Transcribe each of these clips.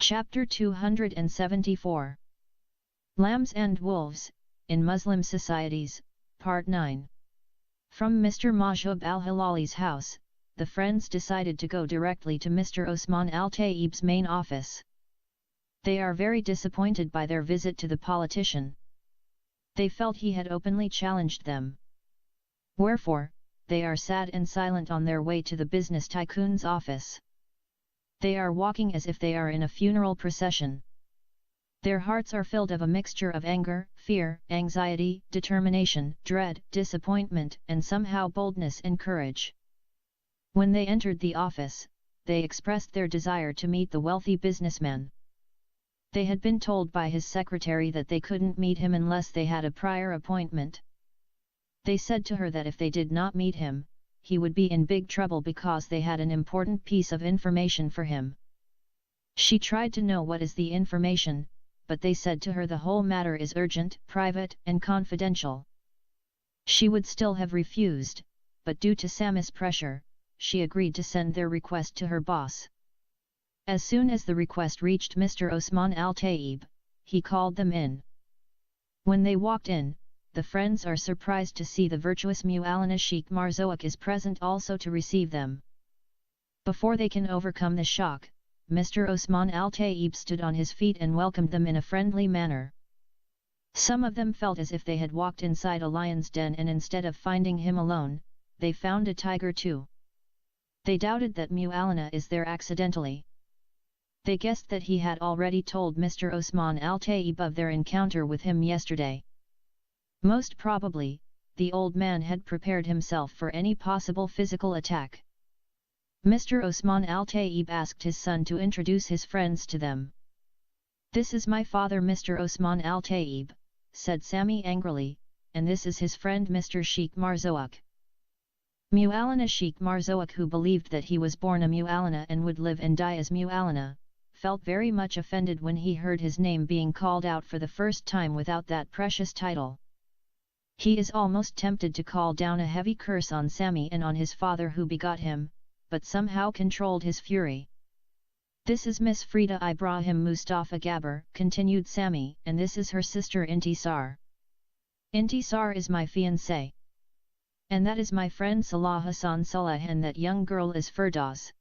Chapter 274 Lambs and Wolves, in Muslim Societies, Part 9. From Mr. Mahjoub al-Hilali's house, the friends decided to go directly to Mr. Osman al-Tayyib's main office. They are very disappointed by their visit to the politician. They felt he had openly challenged them. Wherefore, they are sad and silent on their way to the business tycoon's office. They are walking as if they are in a funeral procession. Their hearts are filled of a mixture of anger, fear, anxiety, determination, dread, disappointment, and somehow boldness and courage. When they entered the office, they expressed their desire to meet the wealthy businessman. They had been told by his secretary that they couldn't meet him unless they had a prior appointment. They said to her that if they did not meet him, he would be in big trouble because they had an important piece of information for him. She tried to know what is the information, but they said to her the whole matter is urgent, private, and confidential. She would still have refused, but due to Sami's pressure, she agreed to send their request to her boss. As soon as the request reached Mr. Osman al-Tayyib, he called them in. When they walked in, the friends are surprised to see the virtuous Mu'allana Sheikh Marzouk is present also to receive them. Before they can overcome the shock, Mr. Osman al-Tayyib stood on his feet and welcomed them in a friendly manner. Some of them felt as if they had walked inside a lion's den, and instead of finding him alone, they found a tiger too. They doubted that Mu'allana is there accidentally. They guessed that he had already told Mr. Osman al-Tayyib of their encounter with him yesterday. Most probably, the old man had prepared himself for any possible physical attack. Mr. Osman al-Tayyib asked his son to introduce his friends to them. "This is my father Mr. Osman al-Tayyib," said Sami angrily, "and this is his friend Mr. Sheikh Marzouk." Mu'allana Sheikh Marzouk, who believed that he was born a Mu'allana and would live and die as Mu'allana, felt very much offended when he heard his name being called out for the first time without that precious title. He is almost tempted to call down a heavy curse on Sami and on his father who begot him, but somehow controlled his fury. "This is Miss Frida Ibrahim Mustafa Gabber," continued Sami, "and this is her sister Intisar. Intisar is my fiancée. And that is my friend Salah Hassan Salah, and that young girl is Firdaus.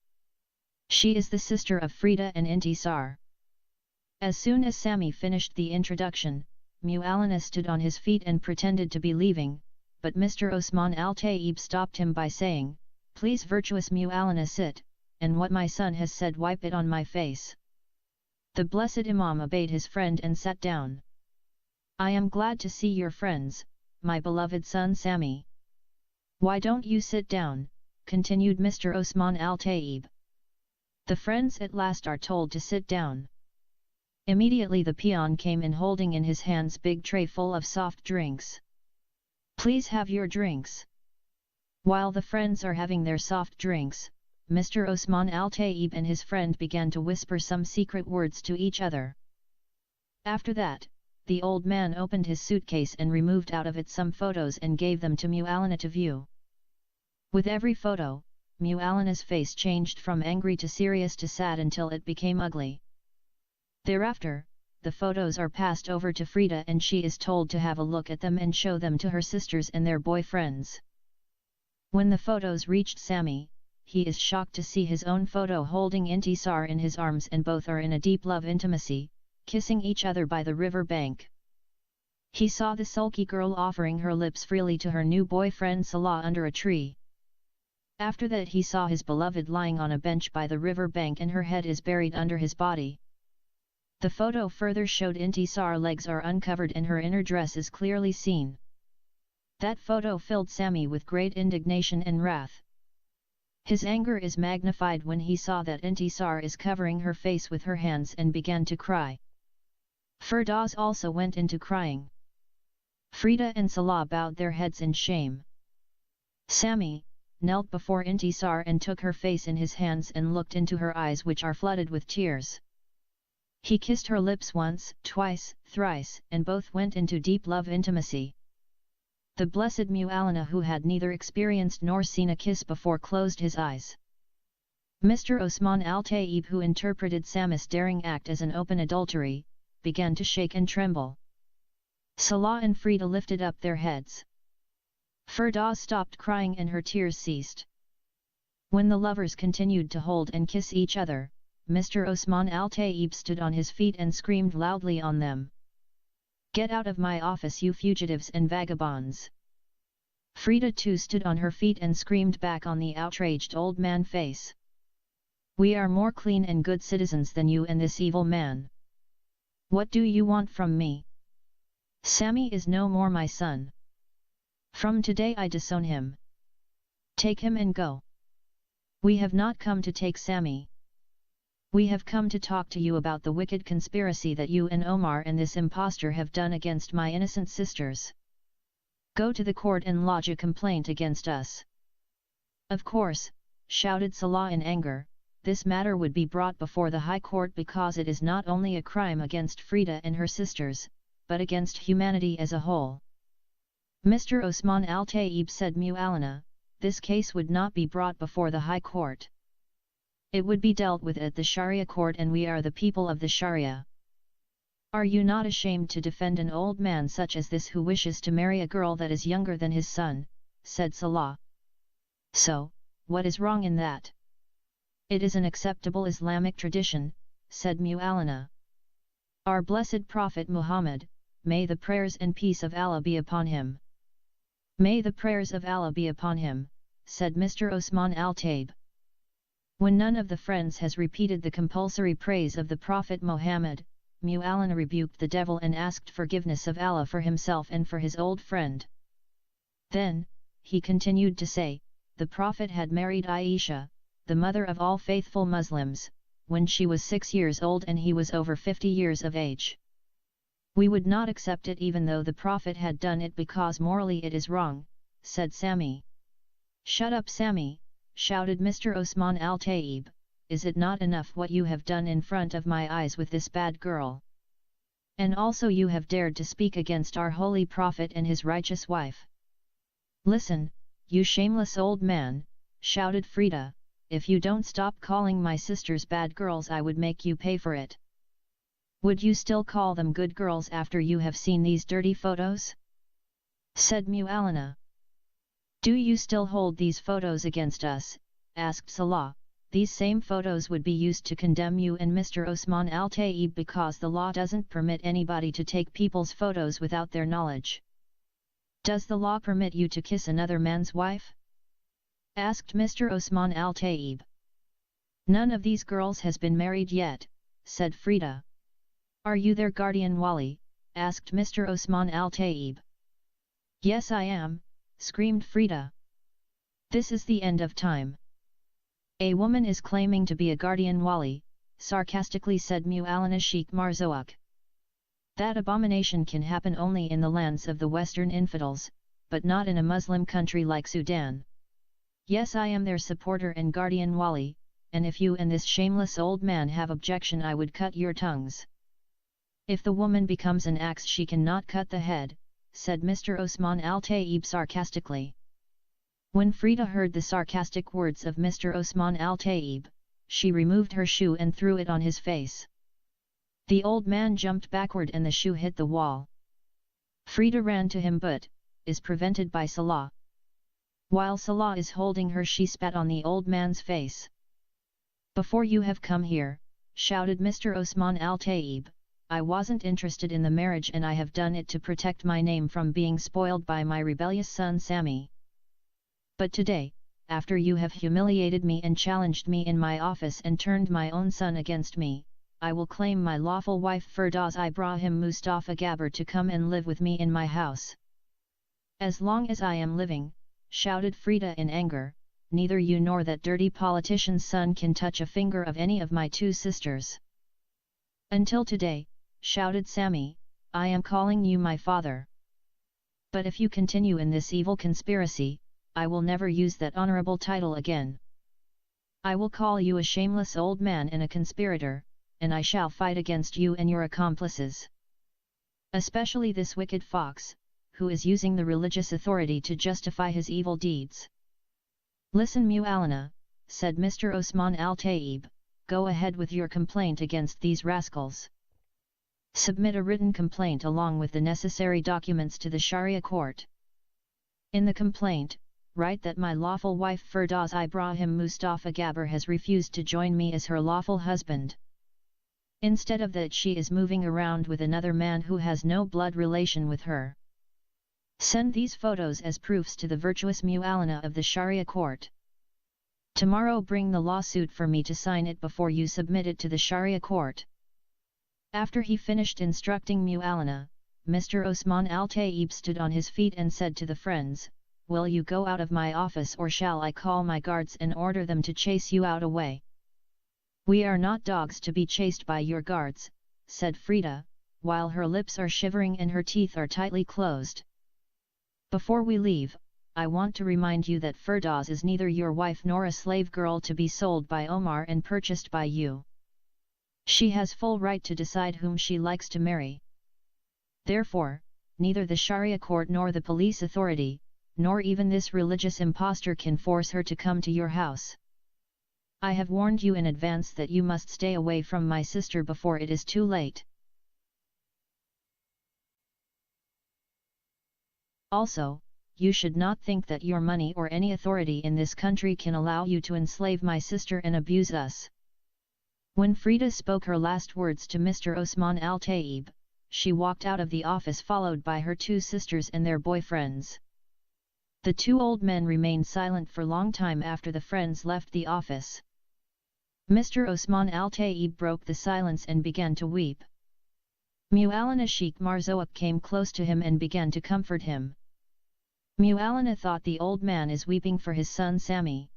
She is the sister of Frida and Intisar." As soon as Sami finished the introduction, Mu'allana stood on his feet and pretended to be leaving, but Mr. Osman al-Tayyib stopped him by saying, "Please virtuous Mu'allana sit, and what my son has said wipe it on my face." The blessed Imam obeyed his friend and sat down. "I am glad to see your friends, my beloved son Sami. Why don't you sit down?" continued Mr. Osman al-Tayyib. The friends at last are told to sit down. Immediately the peon came in holding in his hands big tray full of soft drinks. "Please have your drinks." While the friends are having their soft drinks, Mr. Osman al-Tayyib and his friend began to whisper some secret words to each other. After that, the old man opened his suitcase and removed out of it some photos and gave them to Mu'allana to view. With every photo, Mu'allana's face changed from angry to serious to sad until it became ugly. Thereafter, the photos are passed over to Frida and she is told to have a look at them and show them to her sisters and their boyfriends. When the photos reached Sami, he is shocked to see his own photo holding Intisar in his arms, and both are in a deep love intimacy, kissing each other by the river bank. He saw the sulky girl offering her lips freely to her new boyfriend Salah under a tree. After that he saw his beloved lying on a bench by the river bank and her head is buried under his body. The photo further showed Intisar's legs are uncovered and her inner dress is clearly seen. That photo filled Sami with great indignation and wrath. His anger is magnified when he saw that Intisar is covering her face with her hands and began to cry. Firdaus also went into crying. Frida and Salah bowed their heads in shame. Sami knelt before Intisar and took her face in his hands and looked into her eyes, which are flooded with tears. He kissed her lips once, twice, thrice, and both went into deep love intimacy. The blessed Mu'allana, who had neither experienced nor seen a kiss before, closed his eyes. Mr. Osman Al-Taib, who interpreted Sammy's daring act as an open adultery, began to shake and tremble. Salah and Frida lifted up their heads. Firdaus stopped crying and her tears ceased. When the lovers continued to hold and kiss each other, Mr. Osman Al-Taib stood on his feet and screamed loudly on them. "Get out of my office, you fugitives and vagabonds!" Frida too stood on her feet and screamed back on the outraged old man face. "We are more clean and good citizens than you and this evil man. What do you want from me? Sammy is no more my son. From today I disown him. Take him and go. We have not come to take Sammy. We have come to talk to you about the wicked conspiracy that you and Omar and this impostor have done against my innocent sisters. Go to the court and lodge a complaint against us." "Of course," shouted Salah in anger, "this matter would be brought before the High Court because it is not only a crime against Frida and her sisters, but against humanity as a whole." Mr. Osman Al-Taib said, "Mu'alana, this case would not be brought before the High Court. It would be dealt with at the Sharia court, and we are the people of the Sharia. Are you not ashamed to defend an old man such as this who wishes to marry a girl that is younger than his son?" said Salah. "So, what is wrong in that? It is an acceptable Islamic tradition," said Mu'alana. "Our blessed Prophet Muhammad, may the prayers and peace of Allah be upon him." "May the prayers of Allah be upon him," said Mr. Osman Al-Taib. When none of the friends has repeated the compulsory praise of the Prophet Muhammad, Mu'alana rebuked the devil and asked forgiveness of Allah for himself and for his old friend. Then, he continued to say, the Prophet had married Aisha, the mother of all faithful Muslims, when she was 6 years old and he was over 50 years of age. "We would not accept it even though the Prophet had done it because morally it is wrong," said Sammy. "Shut up, Sammy," shouted Mr. Osman Al-Taib, "is it not enough what you have done in front of my eyes with this bad girl? And also you have dared to speak against our holy Prophet and his righteous wife." "Listen, you shameless old man," shouted Frida, "if you don't stop calling my sisters bad girls I would make you pay for it. Would you still call them good girls after you have seen these dirty photos?" said Mu'alana. "Do you still hold these photos against us?" asked Salah. "These same photos would be used to condemn you and Mr. Osman Al-Taib because the law doesn't permit anybody to take people's photos without their knowledge." "Does the law permit you to kiss another man's wife?" asked Mr. Osman Al-Taib. "None of these girls has been married yet," said Frida. "Are you their guardian wali?" asked Mr. Osman Al-Taib. "Yes I am," screamed Frida. "This is the end of time. A woman is claiming to be a guardian wali," sarcastically said Mu'alana Sheikh Marzouk. "That abomination can happen only in the lands of the Western infidels, but not in a Muslim country like Sudan. Yes, I am their supporter and guardian wali, and if you and this shameless old man have objection I would cut your tongues." "If the woman becomes an axe she cannot cut the head," said Mr. Osman Al-Taib sarcastically. When Frida heard the sarcastic words of Mr. Osman Al-Taib, she removed her shoe and threw it on his face. The old man jumped backward and the shoe hit the wall. Frida ran to him but is prevented by Salah. While Salah is holding her she spat on the old man's face. "Before you have come here," shouted Mr. Osman Al-Taib, "I wasn't interested in the marriage and I have done it to protect my name from being spoiled by my rebellious son Sammy. But today, after you have humiliated me and challenged me in my office and turned my own son against me, I will claim my lawful wife Firdaus Ibrahim Mustafa Gabber to come and live with me in my house." "As long as I am living," shouted Frida in anger, "neither you nor that dirty politician's son can touch a finger of any of my two sisters." "Until today," shouted Sammy, "I am calling you my father. But if you continue in this evil conspiracy, I will never use that honorable title again. I will call you a shameless old man and a conspirator, and I shall fight against you and your accomplices. Especially this wicked fox, who is using the religious authority to justify his evil deeds." "Listen, Mu'alana," said Mr. Osman Al-Taib, "go ahead with your complaint against these rascals. Submit a written complaint along with the necessary documents to the Sharia court. In the complaint, write that my lawful wife Firdaus Ibrahim Mustafa Gabbar has refused to join me as her lawful husband. Instead of that, she is moving around with another man who has no blood relation with her. Send these photos as proofs to the virtuous Mu'allana of the Sharia court. Tomorrow bring the lawsuit for me to sign it before you submit it to the Sharia court." After he finished instructing Mu'allana, Mr. Osman Al-Taib stood on his feet and said to the friends, "Will you go out of my office, or shall I call my guards and order them to chase you out away?" "We are not dogs to be chased by your guards," said Frida, while her lips are shivering and her teeth are tightly closed. "Before we leave, I want to remind you that Firdaus is neither your wife nor a slave girl to be sold by Omar and purchased by you. She has full right to decide whom she likes to marry. Therefore, neither the Sharia court nor the police authority, nor even this religious impostor can force her to come to your house. I have warned you in advance that you must stay away from my sister before it is too late. Also, you should not think that your money or any authority in this country can allow you to enslave my sister and abuse us." When Frida spoke her last words to Mr. Osman Al-Taib, she walked out of the office followed by her two sisters and their boyfriends. The two old men remained silent for a long time after the friends left the office. Mr. Osman Al-Taib broke the silence and began to weep. Mu'allana Sheikh Marzouk came close to him and began to comfort him. Mu'allana thought the old man is weeping for his son Sami.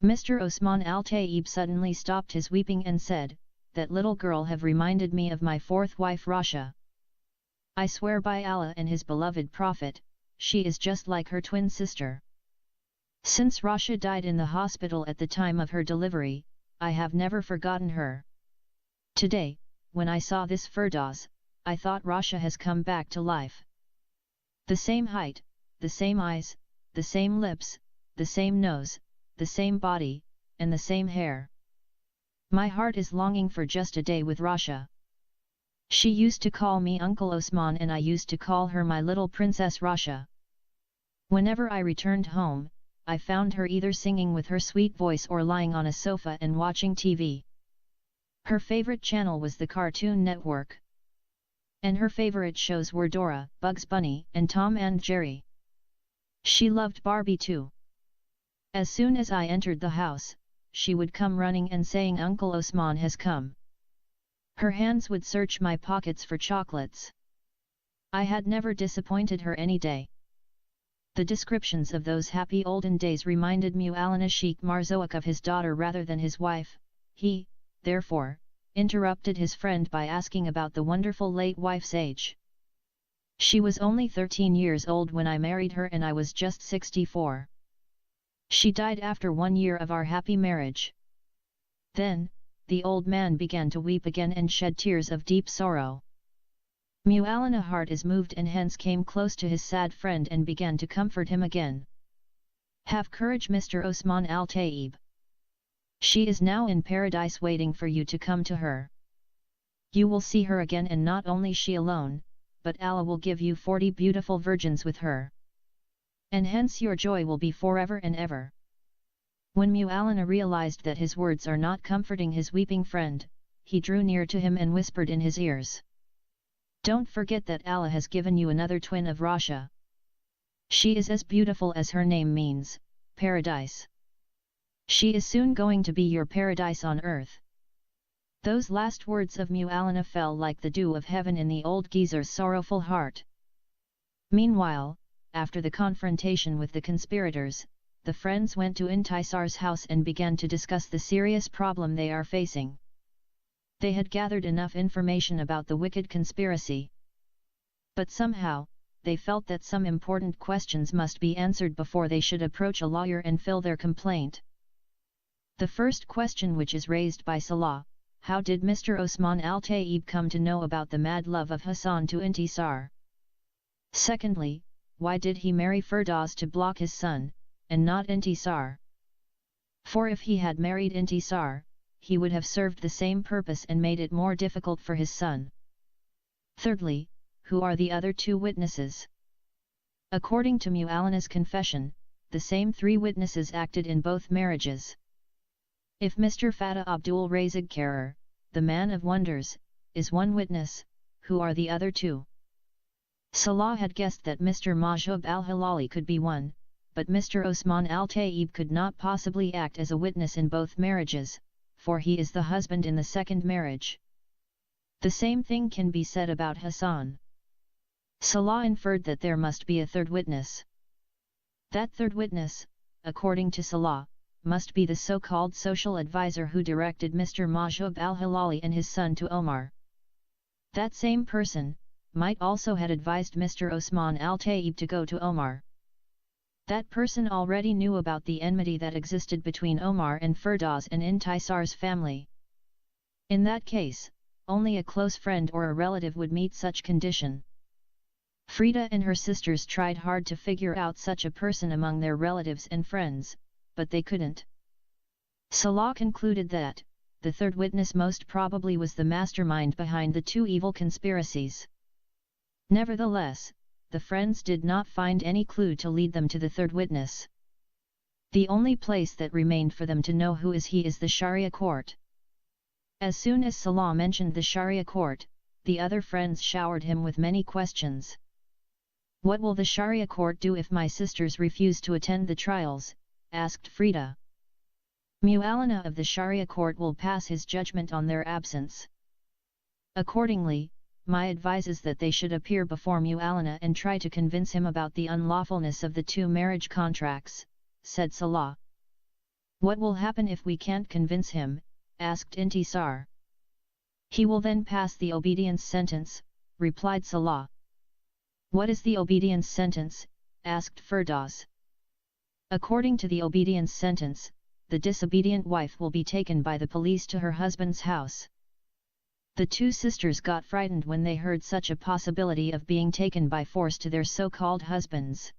Mr. Osman Al-Taib suddenly stopped his weeping and said, "That little girl have reminded me of my fourth wife Rasha. I swear by Allah and his beloved Prophet, she is just like her twin sister. Since Rasha died in the hospital at the time of her delivery, I have never forgotten her. Today, when I saw this Firdaus, I thought Rasha has come back to life. The same height, the same eyes, the same lips, the same nose, the same body, and the same hair. My heart is longing for just a day with Rasha. She used to call me Uncle Osman and I used to call her my little princess Rasha. Whenever I returned home, I found her either singing with her sweet voice or lying on a sofa and watching TV. Her favorite channel was the Cartoon Network. And her favorite shows were Dora, Bugs Bunny, and Tom and Jerry. She loved Barbie too. As soon as I entered the house, she would come running and saying Uncle Osman has come. Her hands would search my pockets for chocolates. I had never disappointed her any day." The descriptions of those happy olden days reminded Mu'allana Sheikh Marzouk of his daughter rather than his wife. He, therefore, interrupted his friend by asking about the wonderful late wife's age. "She was only 13 years old when I married her and I was just 64. She died after 1 year of our happy marriage." Then, the old man began to weep again and shed tears of deep sorrow. Mu'allana heart is moved and hence came close to his sad friend and began to comfort him again. "Have courage, Mr. Osman Al-Taib. She is now in paradise waiting for you to come to her. You will see her again, and not only she alone, but Allah will give you 40 beautiful virgins with her. And hence your joy will be forever and ever." When Mu'allana realized that his words are not comforting his weeping friend, he drew near to him and whispered in his ears, "Don't forget that Allah has given you another twin of Rasha. She is as beautiful as her name means, paradise. She is soon going to be your paradise on earth." Those last words of Mu'allana fell like the dew of heaven in the old geezer's sorrowful heart. Meanwhile, after the confrontation with the conspirators, the friends went to Intisar's house and began to discuss the serious problem they are facing. They had gathered enough information about the wicked conspiracy. But somehow, they felt that some important questions must be answered before they should approach a lawyer and fill their complaint. The first question which is raised by Salah: how did Mr. Osman Al-Taib come to know about the mad love of Hassan to Intisar? Secondly, why did he marry Firdaus to block his son, and not Intisar? For if he had married Intisar, he would have served the same purpose and made it more difficult for his son. Thirdly, who are the other two witnesses? According to Mu'allana's confession, the same three witnesses acted in both marriages. If Mr. Fatah Abdul Razak Karar, the man of wonders, is one witness, who are the other two? Salah had guessed that Mr. Mahjoub al-Hilali could be one, but Mr. Osman al-Tayyib could not possibly act as a witness in both marriages, for he is the husband in the second marriage. The same thing can be said about Hassan. Salah inferred that there must be a third witness. That third witness, according to Salah, must be the so-called social advisor who directed Mr. Mahjoub al-Hilali and his son to Omar. That same person might also have advised Mr. Osman al-Tayyib to go to Omar. That person already knew about the enmity that existed between Omar and Firdaus and Intisar's family. In that case, only a close friend or a relative would meet such condition. Frida and her sisters tried hard to figure out such a person among their relatives and friends, but they couldn't. Salah concluded that the third witness most probably was the mastermind behind the two evil conspiracies. Nevertheless, the friends did not find any clue to lead them to the third witness. The only place that remained for them to know who he is the Sharia court. As soon as Salah mentioned the Sharia court, the other friends showered him with many questions. What will the Sharia court do if my sisters refuse to attend the trials? Asked Frida. Mu'allana of the Sharia court will pass his judgment on their absence. Accordingly, Ma advises that they should appear before Mu'allana and try to convince him about the unlawfulness of the two marriage contracts, said Salah. What will happen if we can't convince him? Asked Intisar. He will then pass the obedience sentence, replied Salah. What is the obedience sentence? Asked Firdaus. According to the obedience sentence, the disobedient wife will be taken by the police to her husband's house. The two sisters got frightened when they heard such a possibility of being taken by force to their so-called husbands.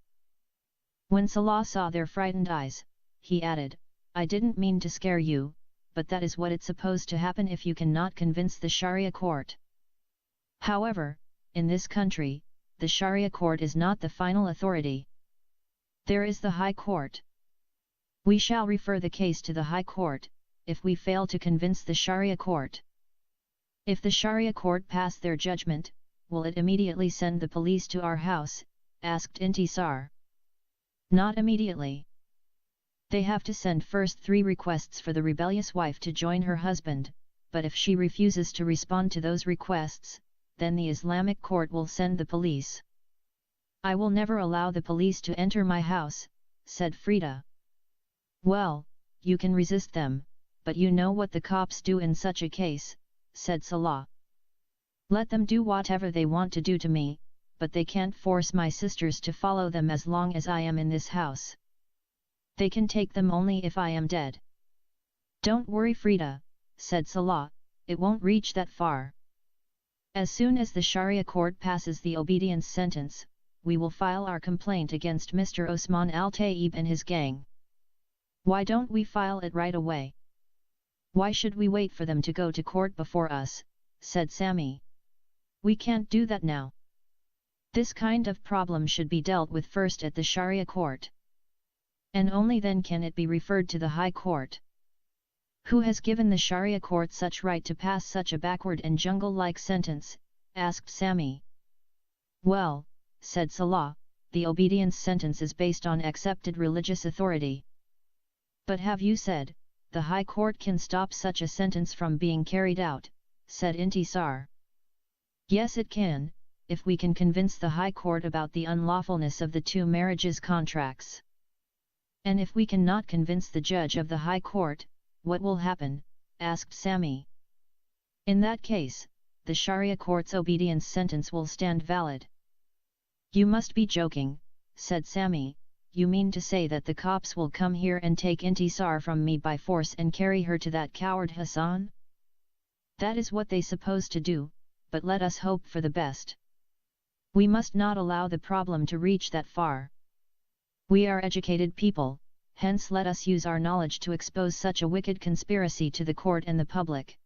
When Salah saw their frightened eyes, he added, I didn't mean to scare you, but that is what it's supposed to happen if you cannot convince the Sharia court. However, in this country, the Sharia court is not the final authority. There is the High Court. We shall refer the case to the High Court, if we fail to convince the Sharia court. If the Sharia court pass their judgment, will it immediately send the police to our house? Asked Intisar. Not immediately. They have to send first 3 requests for the rebellious wife to join her husband, but if she refuses to respond to those requests, then the Islamic court will send the police. I will never allow the police to enter my house, said Frida. Well, you can resist them, but you know what the cops do in such a case, said Salah. Let them do whatever they want to do to me, but they can't force my sisters to follow them as long as I am in this house. They can take them only if I am dead. Don't worry, Frida, said Salah, it won't reach that far. As soon as the Sharia court passes the obedience sentence, we will file our complaint against Mr. Osman al-Tayyib and his gang. Why don't we file it right away? Why should we wait for them to go to court before us? Said Sami. We can't do that now. This kind of problem should be dealt with first at the Sharia court. And only then can it be referred to the High Court. Who has given the Sharia court such right to pass such a backward and jungle-like sentence? Asked Sami. Well, said Salah, the obedience sentence is based on accepted religious authority. But have you said, the High Court can stop such a sentence from being carried out? Said Intisar. Yes, it can, if we can convince the High Court about the unlawfulness of the two marriages contracts. And if we cannot convince the judge of the High Court, what will happen? Asked Sami. In that case, the Sharia court's obedience sentence will stand valid. You must be joking, said Sami. You mean to say that the cops will come here and take Intisar from me by force and carry her to that coward Hassan? That is what they suppose to do, but let us hope for the best. We must not allow the problem to reach that far. We are educated people, hence let us use our knowledge to expose such a wicked conspiracy to the court and the public.